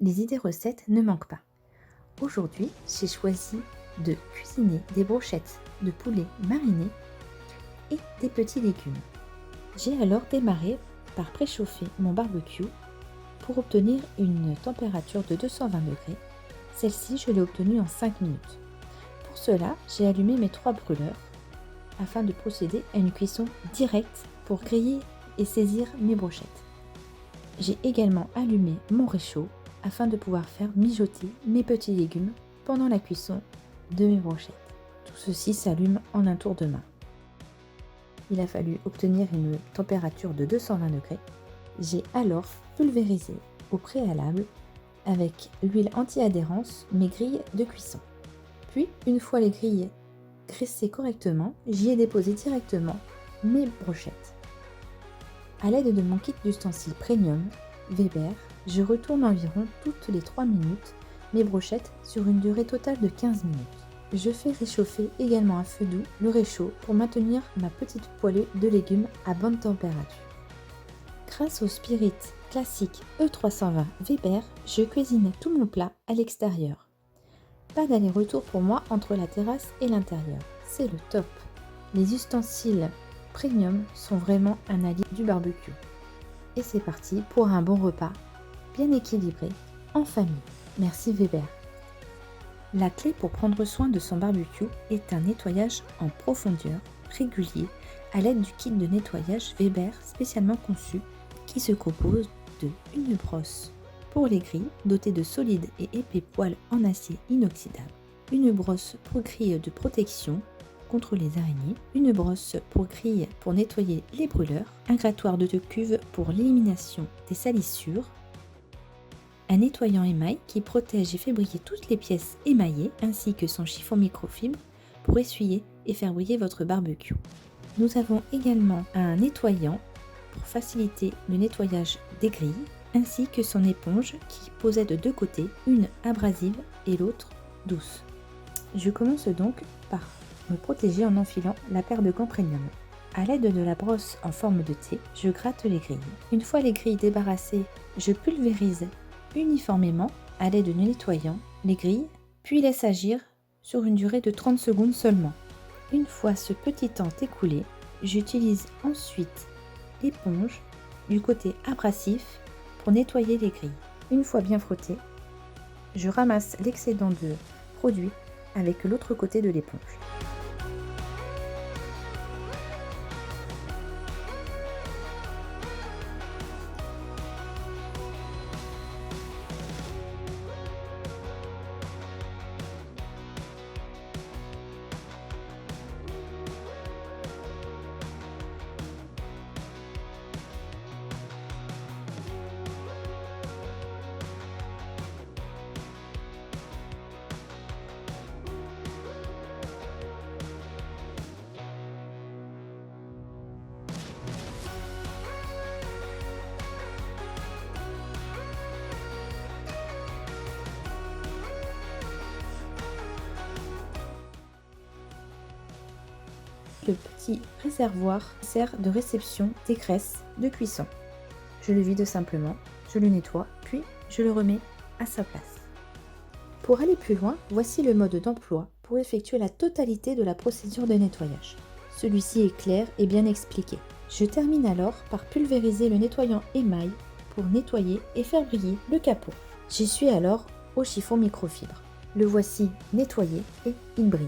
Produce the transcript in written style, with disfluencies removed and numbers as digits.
les idées recettes ne manquent pas. Aujourd'hui, j'ai choisi de cuisiner des brochettes de poulet marinées et des petits légumes. J'ai alors démarré par préchauffer mon barbecue pour obtenir une température de 220 degrés. Celle-ci, je l'ai obtenue en 5 minutes. Pour cela, j'ai allumé mes 3 brûleurs afin de procéder à une cuisson directe pour griller et saisir mes brochettes. J'ai également allumé mon réchaud afin de pouvoir faire mijoter mes petits légumes pendant la cuisson de mes brochettes. Tout ceci s'allume en un tour de main. Il a fallu obtenir une température de 220 degrés. J'ai alors pulvérisé au préalable avec l'huile anti-adhérence mes grilles de cuisson. Puis, une fois les grilles graissées correctement, j'y ai déposé directement mes brochettes. À l'aide de mon kit d'ustensiles premium Weber, je retourne environ toutes les 3 minutes mes brochettes sur une durée totale de 15 minutes. Je fais réchauffer également à feu doux le réchaud pour maintenir ma petite poêlée de légumes à bonne température. Grâce au Spirit classique E320 Weber, je cuisine tout mon plat à l'extérieur. Pas d'aller-retour pour moi entre la terrasse et l'intérieur, c'est le top. Les ustensiles premium sont vraiment un allié du barbecue. Et c'est parti pour un bon repas, bien équilibré, en famille. Merci Weber. La clé pour prendre soin de son barbecue est un nettoyage en profondeur, régulier, à l'aide du kit de nettoyage Weber spécialement conçu, qui se compose de une brosse pour les grilles dotée de solides et épais poils en acier inoxydable, une brosse pour grille de protection contre les araignées, une brosse pour grille pour nettoyer les brûleurs, un grattoir de cuve pour l'élimination des salissures, un nettoyant émail qui protège et fait briller toutes les pièces émaillées ainsi que son chiffon microfibre pour essuyer et faire briller votre barbecue. Nous avons également un nettoyant pour faciliter le nettoyage des grilles ainsi que son éponge qui posait de deux côtés, une abrasive et l'autre douce. Je commence donc par me protéger en enfilant la paire de gants premium. A l'aide de la brosse en forme de T, je gratte les grilles. Une fois les grilles débarrassées, je pulvérise uniformément à l'aide de nettoyant les grilles, puis laisse agir sur une durée de 30 secondes seulement. Une fois ce petit temps écoulé, j'utilise ensuite l'éponge du côté abrasif pour nettoyer les grilles. Une fois bien frotté, je ramasse l'excédent de produit avec l'autre côté de l'éponge. Le petit réservoir sert de réception des graisses de cuisson. Je le vide simplement, je le nettoie, puis je le remets à sa place. Pour aller plus loin, voici le mode d'emploi pour effectuer la totalité de la procédure de nettoyage. Celui-ci est clair et bien expliqué. Je termine alors par pulvériser le nettoyant émail pour nettoyer et faire briller le capot. J'essuie alors au chiffon microfibre. Le voici nettoyé et il brille.